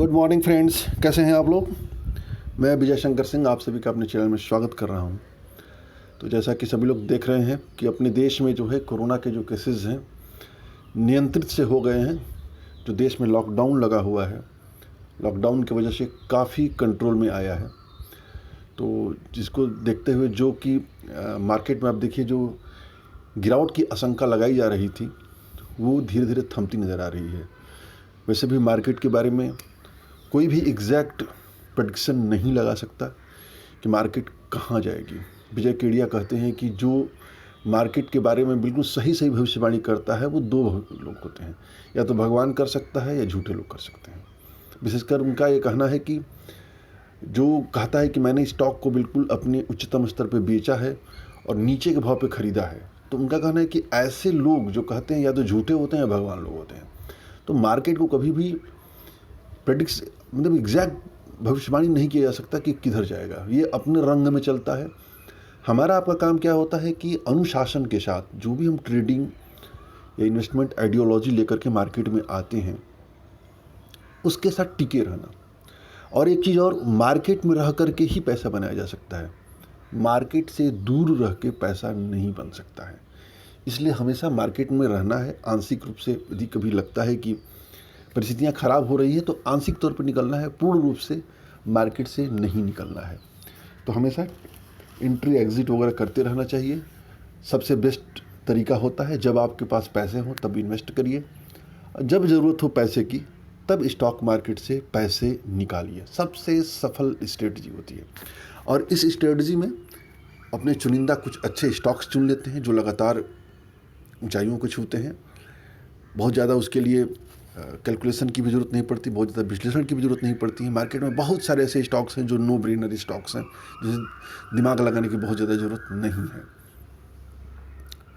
Good morning friends, कैसे हैं आप लोग। मैं विजय शंकर सिंह आप सभी का अपने चैनल में स्वागत कर रहा हूं। तो जैसा कि सभी लोग देख रहे हैं कि अपने देश में जो है कोरोना के जो केसेस हैं नियंत्रित से हो गए हैं। जो देश में लॉकडाउन लगा हुआ है, लॉकडाउन की वजह से काफ़ी कंट्रोल में आया है। तो जिसको देखते हुए जो कि मार्केट में आप देखिए जो गिरावट की आशंका लगाई जा रही थी वो धीरे धीरे थमती नज़र आ रही है। वैसे भी मार्केट के बारे में कोई भी एग्जैक्ट प्रेडिक्शन नहीं लगा सकता कि मार्केट कहाँ जाएगी। विजय केडिया कहते हैं कि जो मार्केट के बारे में बिल्कुल सही सही भविष्यवाणी करता है वो दो लोग होते हैं, या तो भगवान कर सकता है या झूठे लोग कर सकते हैं। विशेषकर उनका ये कहना है कि जो कहता है कि मैंने स्टॉक को बिल्कुल अपने उच्चतम स्तर पर बेचा है और नीचे के भाव पे ख़रीदा है, तो उनका कहना है कि ऐसे लोग जो कहते हैं या तो झूठे होते हैं या भगवान लोग होते हैं। तो मार्केट को कभी भी प्रेडिक्ट मतलब एग्जैक्ट भविष्यवाणी नहीं किया जा सकता कि किधर जाएगा। ये अपने रंग में चलता है। हमारा आपका काम क्या होता है कि अनुशासन के साथ जो भी हम ट्रेडिंग या इन्वेस्टमेंट आइडियोलॉजी लेकर के मार्केट में आते हैं उसके साथ टिके रहना। और एक चीज़ और, मार्केट में रह करके ही पैसा बनाया जा सकता है, मार्केट से दूर रह के पैसा नहीं बन सकता है। इसलिए हमेशा मार्केट में रहना है। आंशिक रूप से यदि कभी लगता है कि परिस्थितियाँ ख़राब हो रही है तो आंशिक तौर पर निकलना है, पूर्ण रूप से मार्केट से नहीं निकलना है। तो हमेशा एंट्री एग्ज़िट वगैरह करते रहना चाहिए। सबसे बेस्ट तरीका होता है जब आपके पास पैसे हों तब इन्वेस्ट करिए, जब ज़रूरत हो पैसे की तब स्टॉक मार्केट से पैसे निकालिए। सबसे सफल स्ट्रेटजी होती है। और इस स्ट्रेटजी में अपने चुनिंदा कुछ अच्छे स्टॉक्स चुन लेते हैं जो लगातार ऊंचाइयों को छूते हैं। बहुत ज़्यादा उसके लिए कैलकुलेशन की भी ज़रूरत नहीं पड़ती, बहुत ज़्यादा विश्लेषण की भी ज़रूरत नहीं पड़ती है। मार्केट में बहुत सारे ऐसे स्टॉक्स हैं जो नो ब्रेनर स्टॉक्स हैं, जिसे दिमाग लगाने की बहुत ज़्यादा ज़रूरत नहीं है।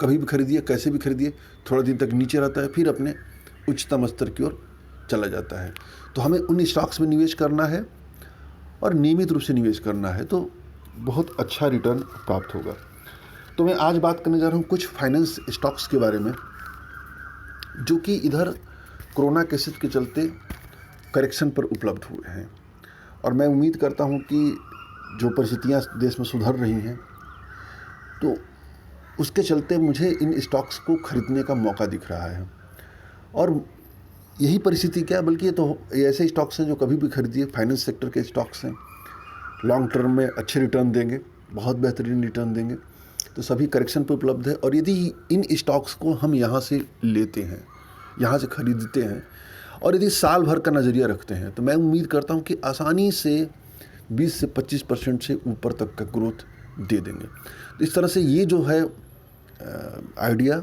कभी भी खरीदिए, कैसे भी खरीदिए, थोड़ा दिन तक नीचे रहता है फिर अपने उच्चतम स्तर की ओर चला जाता है। तो हमें उन स्टॉक्स में निवेश करना है और नियमित रूप से निवेश करना है, तो बहुत अच्छा रिटर्न प्राप्त होगा। तो मैं आज बात करने जा रहा हूँ कुछ फाइनेंस स्टॉक्स के बारे में जो कि इधर कोरोना केसेस के चलते करेक्शन पर उपलब्ध हुए हैं। और मैं उम्मीद करता हूं कि जो परिस्थितियां देश में सुधर रही हैं तो उसके चलते मुझे इन स्टॉक्स को खरीदने का मौका दिख रहा है। और यही परिस्थिति क्या, बल्कि ये तो ऐसे स्टॉक्स हैं जो कभी भी खरीदिए, फाइनेंस सेक्टर के स्टॉक्स हैं, लॉन्ग टर्म में अच्छे रिटर्न देंगे, बहुत बेहतरीन रिटर्न देंगे। तो सभी करेक्शन पर उपलब्ध है। और यदि इन स्टॉक्स को हम यहाँ से लेते हैं, यहाँ से खरीदते हैं और यदि साल भर का नज़रिया रखते हैं तो मैं उम्मीद करता हूँ कि आसानी से 20 से 25% से ऊपर तक का ग्रोथ दे देंगे। तो इस तरह से ये जो है आइडिया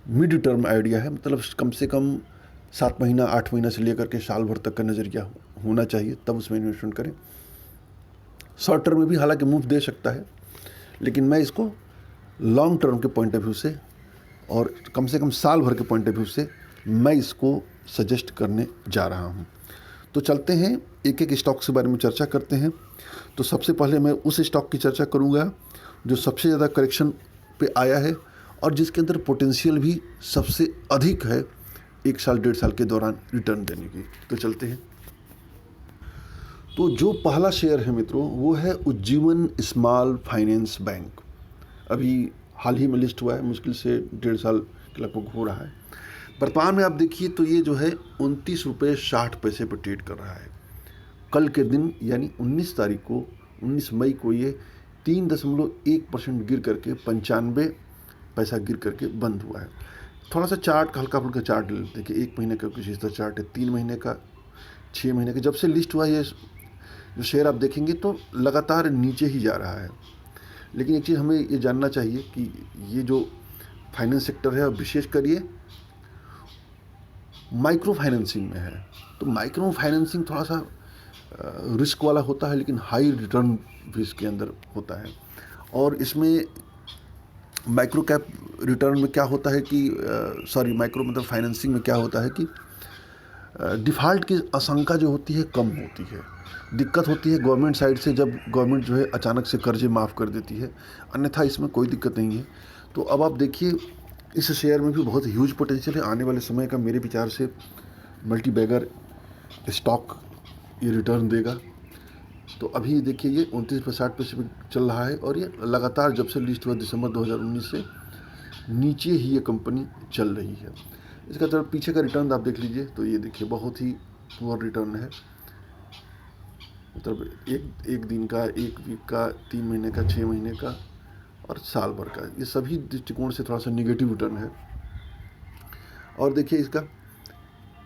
मिड टर्म आइडिया है, मतलब कम से कम 7 महीना 8 महीना से लेकर के साल भर तक का नज़रिया होना चाहिए, तब उसमें इन्वेस्टमेंट करें। शॉर्ट टर्म में भी हालांकि मूव दे सकता है, लेकिन मैं इसको लॉन्ग टर्म के पॉइंट ऑफ व्यू से और कम से कम साल भर के पॉइंट ऑफ व्यू से मैं इसको सजेस्ट करने जा रहा हूं। तो चलते हैं एक एक स्टॉक के बारे में चर्चा करते हैं। तो सबसे पहले मैं उस स्टॉक की चर्चा करूंगा जो सबसे ज़्यादा करेक्शन पे आया है और जिसके अंदर पोटेंशियल भी सबसे अधिक है 1 साल 1.5 साल के दौरान रिटर्न देने की। तो चलते हैं। तो जो पहला शेयर है मित्रों वो है उज्जीवन स्मॉल फाइनेंस बैंक। अभी हाल ही में लिस्ट हुआ है, मुश्किल से 1.5 साल के लगभग हो रहा है। वर्तमान में आप देखिए तो ये जो है 29 रुपये 60 पैसे पर ट्रेड कर रहा है। कल के दिन यानी 19 तारीख को 19 मई को ये 3.1% गिर करके 95 पैसा गिर करके बंद हुआ है। थोड़ा सा चार्ट का हल्का फुल्का चार्ट देखिए, 1 महीने का कुछ इस तरह चार्ट है, 3 महीने का, 6 महीने का। जब से लिस्ट हुआ ये जो शेयर आप देखेंगे तो लगातार नीचे ही जा रहा है। लेकिन एक चीज़ हमें ये जानना चाहिए कि ये जो फाइनेंस सेक्टर है, विशेषकर ये माइक्रो फाइनेंसिंग में है, तो माइक्रो फाइनेंसिंग थोड़ा सा रिस्क वाला होता है, लेकिन हाई रिटर्न भी इसके अंदर होता है। और इसमें माइक्रो कैप रिटर्न में क्या होता है कि माइक्रो मतलब फाइनेंसिंग में क्या होता है कि डिफ़ॉल्ट की आशंका जो होती है कम होती है। दिक्कत होती है गवर्नमेंट साइड से, जब गवर्नमेंट जो है अचानक से कर्जे माफ़ कर देती है, अन्यथा इसमें कोई दिक्कत नहीं है। तो अब आप देखिए इस शेयर में भी बहुत ह्यूज पोटेंशियल है। आने वाले समय का मेरे विचार से मल्टी बैगर स्टॉक ये रिटर्न देगा। तो अभी देखिए ये 29 पैसे पे चल रहा है और ये लगातार जब से लिस्ट हुआ दिसंबर 2019 से नीचे ही ये कंपनी चल रही है। इसका जब पीछे का रिटर्न आप देख लीजिए तो ये देखिए बहुत ही पुअर रिटर्न है। मतलब एक दिन का, एक वीक का, 3 महीने का, 6 महीने का और साल भर का, ये सभी दृष्टिकोण से थोड़ा सा निगेटिव रिटर्न है। और देखिए इसका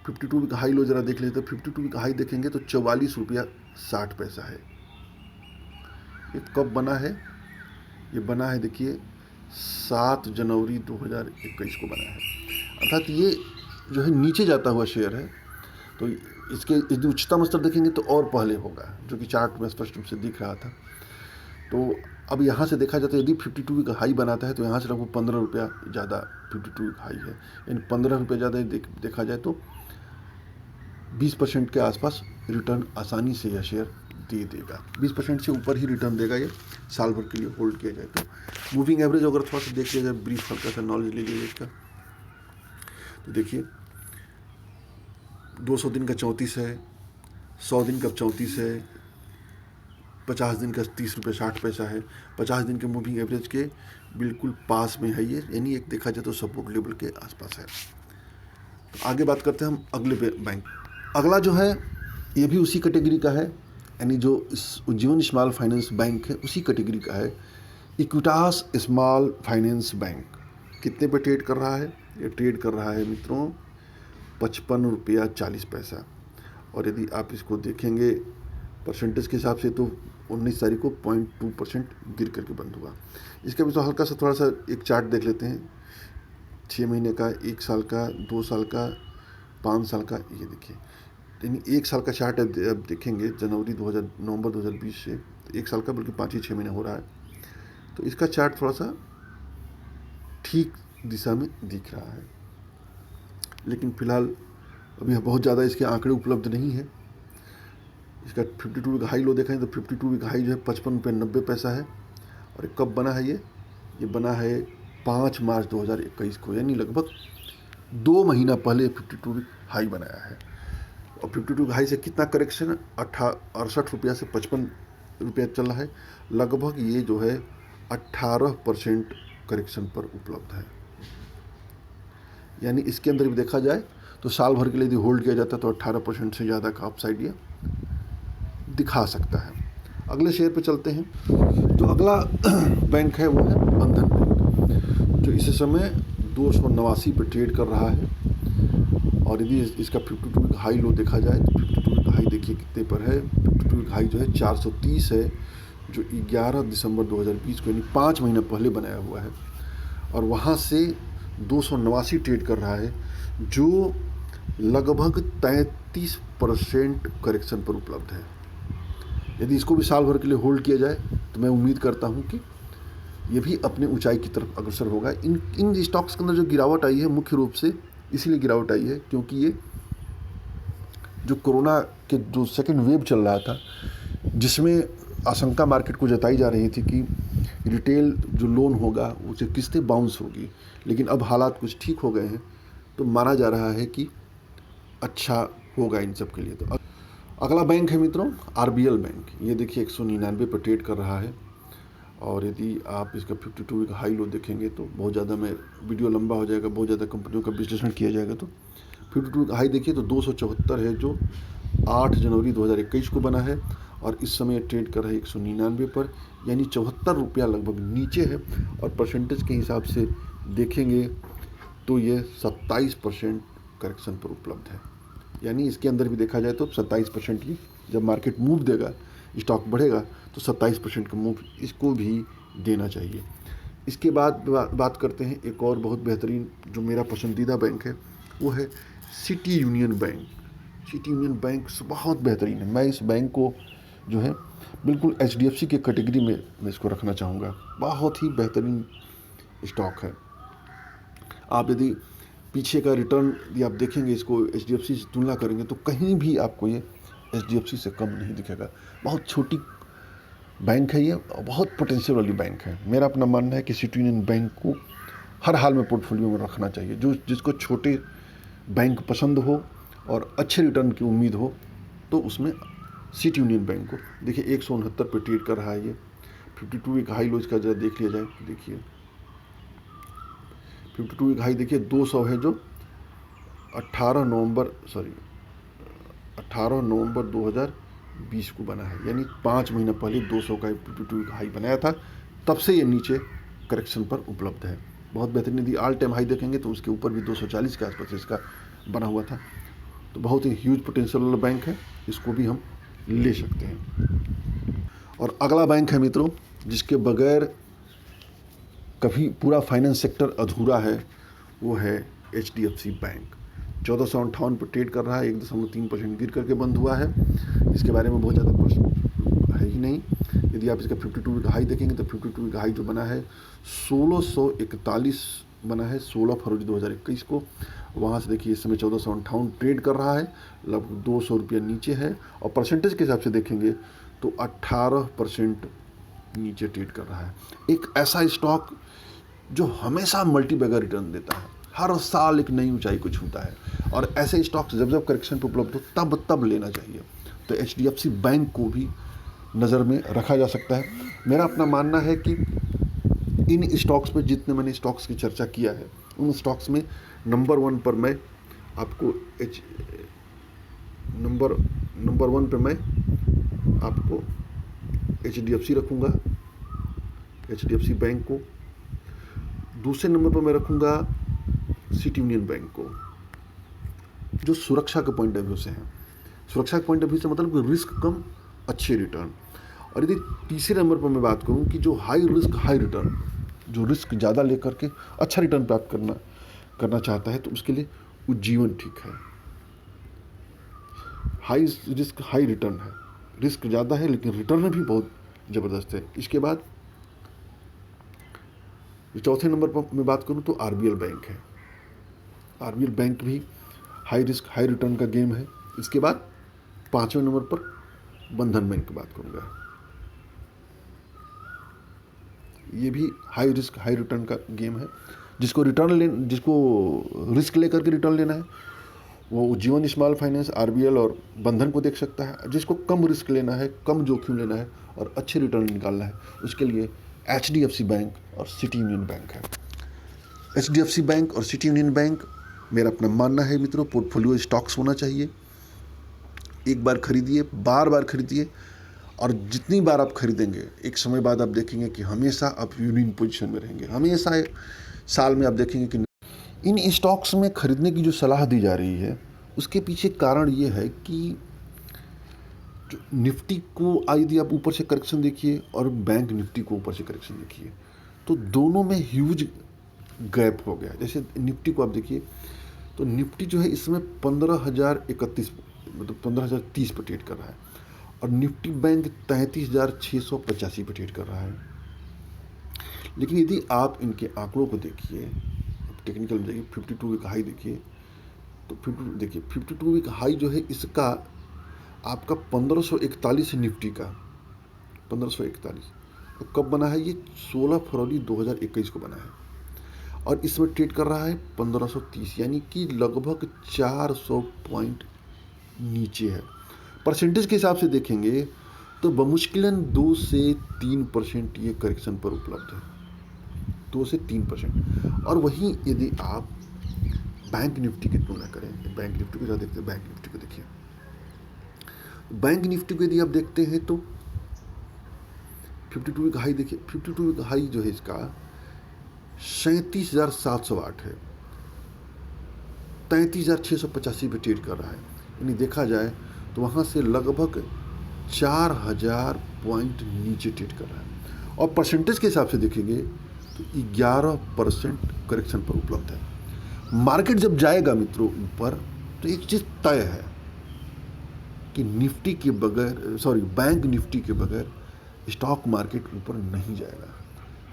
52 वीक हाई लो जरा देख लेते हैं। 52 वीक हाई देखेंगे तो 44 रुपया 60 पैसा है। ये कब बना है? ये बना है देखिए 7 जनवरी 2021 को बना है। अर्थात ये जो है नीचे जाता हुआ शेयर है। तो इसके यदि उच्चतम स्तर देखेंगे तो और पहले होगा, जो कि चार्ट में स्पष्ट रूप से दिख रहा था। तो अब यहाँ से देखा जाए तो यदि 52 वीक हाई बनाता है तो यहाँ से लगभग 15 रुपया ज़्यादा 52 वीक हाई है। यानी 15 रुपये ज़्यादा देखा जाए तो 20% के आसपास रिटर्न आसानी से यह शेयर दे देगा। 20% से ऊपर ही रिटर्न देगा ये साल भर के लिए होल्ड किया जाए तो। मूविंग एवरेज अगर थोड़ा सा देख लिया जाए, ब्रीफ हल्का सा नॉलेज ले लीजिए इसका, तो देखिए 200 दिन का 34 है, 100 दिन का 34 है, 50 दिन का 30 रुपये 60 पैसा है। 50 दिन के मूविंग एवरेज के बिल्कुल पास में है ये, यानी एक देखा जाए तो सपोर्ट लेवल के आसपास है। तो आगे बात करते हैं हम अगले बैंक। अगला जो है ये भी उसी कैटेगरी का है, यानी जो उज्जीवन स्मॉल फाइनेंस बैंक है उसी कैटेगरी का है। इक्विटास स्मॉल फाइनेंस बैंक कितने पे ट्रेड कर रहा है? ये ट्रेड कर रहा है मित्रों 55 रुपया 40 पैसा। और यदि आप इसको देखेंगे परसेंटेज के हिसाब से तो 19 तारीख को 0.2% गिर करके बंद हुआ। इसका भी तो हल्का सा थोड़ा सा एक चार्ट देख लेते हैं, 6 महीने का, 1 साल का, 2 साल का, 5 साल का। ये देखिए यानी 1 साल का चार्ट है। अब देखेंगे नवंबर 2020 से तो 1 साल का बल्कि 5 ही 6 महीने हो रहा है। तो इसका चार्ट थोड़ा सा ठीक दिशा में दिख रहा है, लेकिन फिलहाल अभी बहुत ज़्यादा इसके आंकड़े उपलब्ध नहीं है। इसका 52 वीक हाई लो देखें तो 52 वीक हाई जो है 55 रुपये 90 पैसा है। और कब बना है ये बना है 5 मार्च 2021 को, यानी लगभग 2 महीना पहले 52 वीक हाई बनाया है। और 52 हाई से कितना करेक्शन है? 68 रुपया से 55 रुपया चल रहा है। लगभग ये जो है 18% करेक्शन पर उपलब्ध है। यानी इसके अंदर भी देखा जाए तो साल भर के लिए यदि होल्ड किया जाता है तो 18% से ज़्यादा का अपसाइड ये दिखा सकता है। अगले शेयर पे चलते हैं। जो अगला बैंक है वो है बंधन बैंक, जो इस समय 289 पे ट्रेड कर रहा है। और यदि इसका 52 वीक हाई लो देखा जाए तो 52 वीक हाई देखिए कितने पर है? 52 वीक हाई जो है 430 है, जो 11 दिसंबर 2020 को यानी 5 महीने पहले बनाया हुआ है। और वहाँ से 289 ट्रेड कर रहा है, जो लगभग 33% करेक्शन पर उपलब्ध है। यदि इसको भी साल भर के लिए होल्ड किया जाए तो मैं उम्मीद करता हूँ कि ये भी अपने ऊंचाई की तरफ अग्रसर होगा। इन स्टॉक्स के अंदर जो गिरावट आई है मुख्य रूप से इसलिए गिरावट आई है क्योंकि ये जो कोरोना के जो सेकेंड वेव चल रहा था, जिसमें आशंका मार्केट को जताई जा रही थी कि रिटेल जो लोन होगा उसे किस्तें बाउंस होगी, लेकिन अब हालात कुछ ठीक हो गए हैं तो माना जा रहा है कि अच्छा होगा इन सब के लिए। तो अगला बैंक है मित्रों आरबीएल बैंक। ये देखिए 199 पर ट्रेड कर रहा है। और यदि आप इसका 52 वीक हाई लो देखेंगे तो बहुत ज़्यादा में वीडियो लंबा हो जाएगा, बहुत ज़्यादा कंपनियों का विश्लेषण किया जाएगा। तो 52 वीक हाई देखिए तो 274 है, जो 8 जनवरी 2021 को बना है। और इस समय ट्रेड कर रहा है 199 पर, यानी 74 रुपया लगभग नीचे है। और परसेंटेज के हिसाब से देखेंगे तो ये 27% करेक्शन पर उपलब्ध है। यानी इसके अंदर भी देखा जाए तो 27% की जब मार्केट मूव देगा, स्टॉक बढ़ेगा तो 27% का मूव इसको भी देना चाहिए। इसके बाद बात करते हैं एक और बहुत बेहतरीन जो मेरा पसंदीदा बैंक है, वो है city union bank. City union bank बहुत बेहतरीन है। मैं इस बैंक को जो है बिल्कुल HDFC के कैटेगरी में मैं इसको रखना चाहूँगा। बहुत ही बेहतरीन स्टॉक है। आप यदि पीछे का रिटर्न यदि आप देखेंगे, इसको HDFC से तुलना करेंगे तो कहीं भी आपको ये HDFC से कम नहीं दिखेगा। बहुत छोटी बैंक है ये और बहुत पोटेंशियल वाली बैंक है। मेरा अपना मानना है कि सिटी यूनियन बैंक को हर हाल में पोर्टफोलियो में रखना चाहिए। जिसको छोटे बैंक पसंद हो और अच्छे रिटर्न की उम्मीद हो तो उसमें सिटी यूनियन बैंक को। देखिए 169 पे ट्रेड कर रहा है ये। 52 वीक हाई लो इसका जरा देख लिया जाए। देखिए 52 वीक हाई देखिए 200 है, जो 18 नवंबर 2020 को बना है, यानी 5 महीना पहले 200 का 52 वीक हाई बनाया था। तब से ये नीचे करेक्शन पर उपलब्ध है। बहुत बेहतरीन। यदि ऑल टाइम हाई देखेंगे तो उसके ऊपर भी 240 के आसपास इसका बना हुआ था। तो बहुत ही ह्यूज पोटेंशियल वाला बैंक है, इसको भी हम ले सकते हैं। और अगला बैंक है मित्रों, जिसके बगैर कभी पूरा फाइनेंस सेक्टर अधूरा है, वो है HDFC बैंक। 1458 पर ट्रेड कर रहा है, 1.3% गिर करके बंद हुआ है। इसके बारे में बहुत ज़्यादा प्रश्न है ही नहीं। यदि आप इसका 52 वीक हाई देखेंगे तो 52 वीक हाई जो बना है 1641 बना है 16 फरवरी 2021 को। वहाँ से देखिए इस समय 1458 ट्रेड कर रहा है, लगभग 200 रुपया नीचे है। और परसेंटेज के हिसाब से देखेंगे तो 18% नीचे ट्रेड कर रहा है। एक ऐसा स्टॉक जो हमेशा मल्टी बैगर रिटर्न देता है, हर साल एक नई ऊंचाई को छूता है। और ऐसे स्टॉक्स जब जब करेक्शन पर उपलब्ध हो तब लेना चाहिए। तो HDFC बैंक को भी नज़र में रखा जा सकता है। मेरा अपना मानना है कि इन स्टॉक्स पे जितने मैंने स्टॉक्स की चर्चा किया है, उन स्टॉक्स में नंबर 1 पर मैं आपको नंबर 1 पे मैं आपको HDFC रखूँगा, HDFC बैंक को। दूसरे नंबर पर मैं रखूँगा सिटी यूनियन बैंक को, जो सुरक्षा के पॉइंट ऑफ व्यू से है। सुरक्षा के पॉइंट ऑफ व्यू से मतलब कि रिस्क कम, अच्छे रिटर्न। और यदि तीसरे नंबर पर मैं बात करूं कि जो हाई रिस्क हाई रिटर्न, जो रिस्क ज़्यादा लेकर के अच्छा रिटर्न प्राप्त करना चाहता है, तो उसके लिए उज्जीवन ठीक है। हाई रिस्क हाई रिटर्न है, रिस्क ज़्यादा है लेकिन रिटर्न भी बहुत ज़बरदस्त है। इसके बाद चौथे नंबर पर मैं बात करूं तो RBL बैंक है। RBL बैंक भी हाई रिस्क हाई रिटर्न का गेम है। इसके बाद 5वें नंबर पर बंधन बैंक की बात करूंगा। ये भी हाई रिस्क हाई रिटर्न का गेम है। जिसको रिस्क लेकर के रिटर्न लेना है, वो उज्जीवन स्मॉल फाइनेंस, RBL और बंधन को देख सकता है। जिसको कम रिस्क लेना है, कम जोखिम लेना है और अच्छे रिटर्न निकालना है, उसके लिए HDFC बैंक और सिटी यूनियन बैंक है। HDFC बैंक और सिटी यूनियन बैंक, मेरा अपना मानना है मित्रों, पोर्टफोलियो स्टॉक्स होना चाहिए। एक बार खरीदिए, बार बार खरीदिए, और जितनी बार आप खरीदेंगे एक समय बाद आप देखेंगे कि हमेशा आप विनिंग पोजीशन में रहेंगे। हमेशा साल में आप देखेंगे कि इन स्टॉक्स में खरीदने की जो सलाह दी जा रही है, उसके पीछे कारण ये है कि जो निफ्टी को यदि आप ऊपर से करेक्शन देखिए और बैंक निफ्टी को ऊपर से करेक्शन देखिए, तो दोनों में ह्यूज गैप हो गया। जैसे निफ्टी को आप देखिए तो निफ्टी जो है इसमें 15,031 मतलब 15,030 पर ट्रेड कर रहा है, और निफ्टी बैंक 33,685 पर ट्रेड कर रहा है। लेकिन यदि आप इनके आंकड़ों को देखिए, टेक्निकल में जाइए, 52 वीक हाई देखिए, तो 52 वीक हाई जो है इसका आपका 1541 है। निफ्टी का 1541, तो कब बना है ये? 16 फरवरी 2021 को बना है, और इसमें ट्रेड कर रहा है 1530, यानी कि लगभग 400 पॉइंट नीचे है। परसेंटेज के हिसाब से देखेंगे तो बमुश्किलन 2 से 3% ये करेक्शन पर उपलब्ध है, 2 से 3%। और वहीं यदि आप बैंक निफ्टी की तुलना करें, बैंक निफ्टी को देखते हैं, बैंक निफ्टी को देखिए, बैंक निफ्टी को यदि आप देखते हैं तो 52 वीक हाई देखिए, 52 वीक हाई जो है इसका 37,708 है, 33,685 पे ट्रेड कर रहा है। यानी देखा जाए तो वहाँ से लगभग 4,000 पॉइंट नीचे ट्रेड कर रहा है। और परसेंटेज के हिसाब से देखेंगे तो 11% करेक्शन पर उपलब्ध है। मार्केट जब जाएगा मित्रों ऊपर, तो एक चीज़ तय है कि निफ्टी के बगैर, बैंक निफ्टी के बगैर स्टॉक मार्केट ऊपर नहीं जाएगा।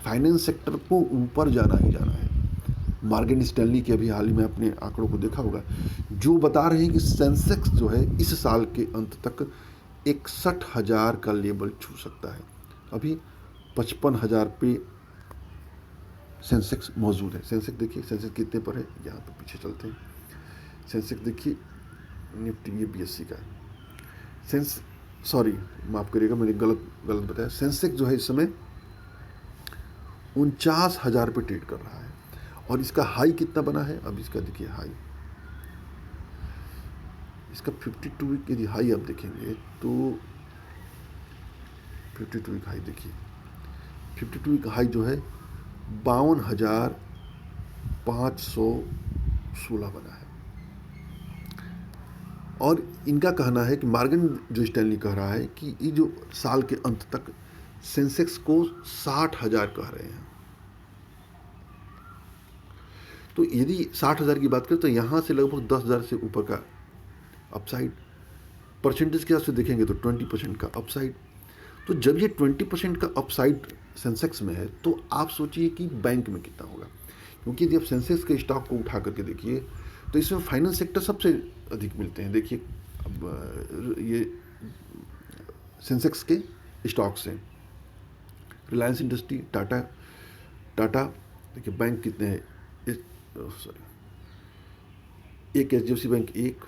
फाइनेंस सेक्टर को ऊपर जाना ही जाना है। मॉर्गन स्टैनली के अभी हाल ही में अपने आंकड़ों को देखा होगा, जो बता रहे हैं कि सेंसेक्स जो है इस साल के अंत तक 61,000 का लेवल छू सकता है। अभी 55,000 पे सेंसेक्स मौजूद है। सेंसेक्स देखिए, सेंसेक्स कितने पर है, यहाँ पर पीछे चलते हैं। सेंसेक्स देखिए, निफ्टी ये BSE का है। सॉरी माफ़ करिएगा, मैंने गलत बताया। सेंसेक्स जो है इस समय 49,000 पे ट्रेड कर रहा है और इसका हाई कितना बना है, अब इसका देखिए हाई, इसका 52 वीक यदि हाई आप देखेंगे तो 52 वीक हाई देखिए, 52 वीक हाई जो है 52,516 बना है। और इनका कहना है कि मॉर्गन जो स्टैनली कह रहा है कि ये जो साल के अंत तक सेंसेक्स को 60,000 कह रहे हैं। तो यदि 60,000 की बात करें तो यहाँ से लगभग 10,000 से ऊपर का अपसाइड, परसेंटेज के हिसाब से देखेंगे तो 20% का अपसाइड। तो जब ये 20% का अपसाइड सेंसेक्स में है तो आप सोचिए कि बैंक में कितना होगा, क्योंकि यदि आप सेंसेक्स के स्टॉक को उठा करके देखिए तो इसमें फाइनेंस सेक्टर सबसे अधिक मिलते हैं। देखिए अब ये सेंसेक्स के स्टॉक्स हैं, रिलायंस इंडस्ट्री, टाटा देखिए, बैंक कितने हैं, सॉरी एक HDFC बैंक, एक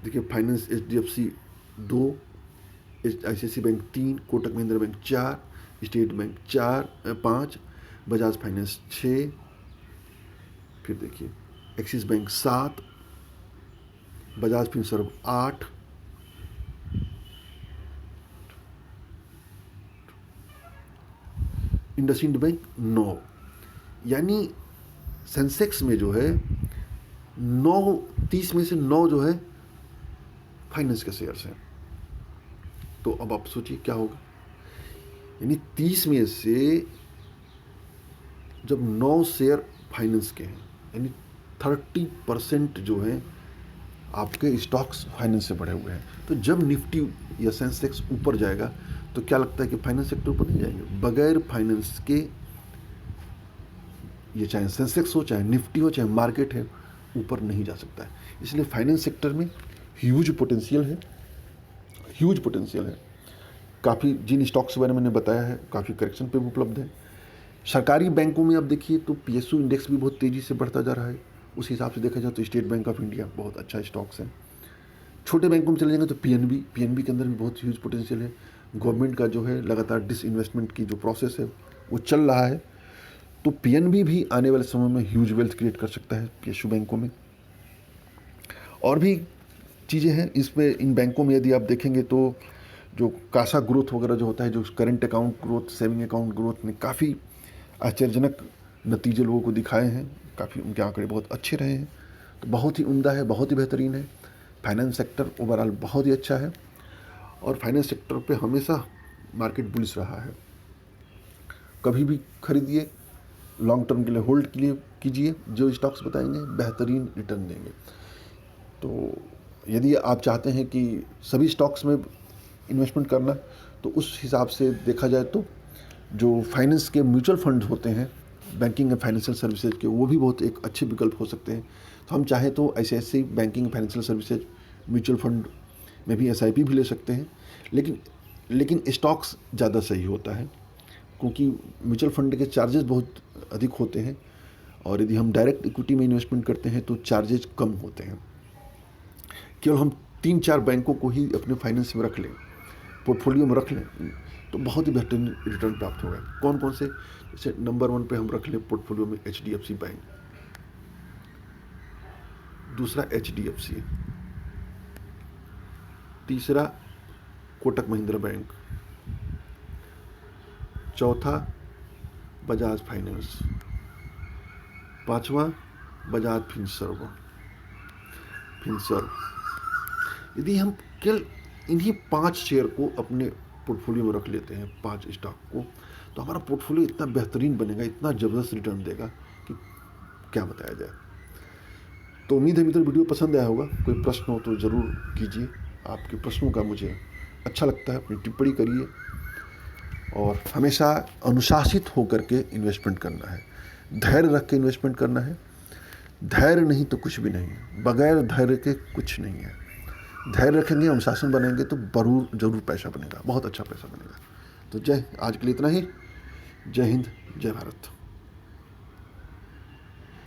देखिए finance HDFC 2, ICICI bank 3, Kotak Mahindra bank 4, state bank 5, Bajaj finance 6, फिर देखिए axis bank 7, Bajaj Finserv 8, IndusInd bank 9। यानी सेंसेक्स में जो है 30 में से 9 जो है फाइनेंस के शेयर्स हैं। तो अब आप सोचिए क्या होगा, यानी 30 में से जब 9 शेयर फाइनेंस के हैं, यानी 30% जो है आपके स्टॉक्स फाइनेंस से बढ़े हुए हैं। तो जब निफ्टी या सेंसेक्स ऊपर जाएगा तो क्या लगता है कि फाइनेंस सेक्टर ऊपर नहीं जाएंगे? बगैर फाइनेंस के ये चाहे सेंसेक्स हो, चाहे निफ्टी हो, चाहे मार्केट है, ऊपर नहीं जा सकता है। इसलिए फाइनेंस सेक्टर में ह्यूज पोटेंशियल है, ह्यूज पोटेंशियल है। काफ़ी जिन स्टॉक्स के बारे में मैंने बताया है काफ़ी करेक्शन पे उपलब्ध है। सरकारी बैंकों में अब देखिए तो PSU इंडेक्स भी बहुत तेज़ी से बढ़ता जा रहा है। उस हिसाब से देखा जाए तो स्टेट बैंक ऑफ इंडिया बहुत अच्छा स्टॉक्स है। छोटे बैंकों में चले जाएंगे तो PNB के अंदर भी बहुत ह्यूज पोटेंशियल है। गवर्नमेंट का जो है लगातार डिसइन्वेस्टमेंट की जो प्रोसेस है वो चल रहा है, तो PNB भी आने वाले समय में ह्यूज वेल्थ क्रिएट कर सकता है PSU बैंकों में। और भी चीज़ें हैं इसमें, इन बैंकों में यदि आप देखेंगे तो जो कासा ग्रोथ वगैरह जो होता है, जो current account growth, saving account growth ने काफ़ी आश्चर्यजनक नतीजे लोगों को दिखाए हैं, काफ़ी उनके आंकड़े बहुत अच्छे रहे हैं। तो बहुत ही उम्दा है, बहुत ही बेहतरीन है। फाइनेंस सेक्टर ओवरऑल बहुत ही अच्छा है और फाइनेंस सेक्टर पे हमेशा मार्केट बुलिश रहा है। कभी भी खरीदिए, लॉन्ग टर्म के लिए होल्ड के लिए कीजिए, जो स्टॉक्स बताएंगे बेहतरीन रिटर्न देंगे। तो यदि आप चाहते हैं कि सभी स्टॉक्स में इन्वेस्टमेंट करना, तो उस हिसाब से देखा जाए तो जो फाइनेंस के म्यूचुअल फंड होते हैं बैंकिंग एंड फाइनेंशियल सर्विसेज के, वो भी बहुत एक अच्छे विकल्प हो सकते हैं। तो हम चाहें तो ICICI banking and financial services mutual fund में भी SIP भी ले सकते हैं, लेकिन स्टॉक्स ज़्यादा सही होता है, क्योंकि म्यूचुअल फंड के चार्जेस बहुत अधिक होते हैं और यदि हम डायरेक्ट इक्विटी में इन्वेस्टमेंट करते हैं तो चार्जेस कम होते हैं। केवल हम 3-4 बैंकों को ही अपने फाइनेंस में रख लें, पोर्टफोलियो में रख लें, तो बहुत ही बेहतरीन रिटर्न प्राप्त होगा। कौन कौन से? जैसे नंबर 1 पे हम रख लें पोर्टफोलियो में HDFC बैंक, दूसरा HDFC, तीसरा कोटक महिंद्रा बैंक, चौथा बजाज फाइनेंस, पांचवा बजाज फिनसर्व। यदि हम केवल इन्हीं 5 शेयर को अपने पोर्टफोलियो में रख लेते हैं, 5 स्टॉक को, तो हमारा पोर्टफोलियो इतना बेहतरीन बनेगा, इतना ज़बरदस्त रिटर्न देगा कि क्या बताया जाए। तो उम्मीद है मित्रों वीडियो पसंद आया होगा। कोई प्रश्न हो तो ज़रूर कीजिए, आपके प्रश्नों का मुझे अच्छा लगता है। अपनी टिप्पणी करिए और हमेशा अनुशासित होकर के इन्वेस्टमेंट करना है, धैर्य रख के इन्वेस्टमेंट करना है। धैर्य नहीं तो कुछ भी नहीं है, बगैर धैर्य के कुछ नहीं है। धैर्य रखेंगे, अनुशासन बनाएंगे तो जरूर पैसा बनेगा, बहुत अच्छा पैसा बनेगा। तो आज के लिए इतना ही। जय हिंद, जय भारत।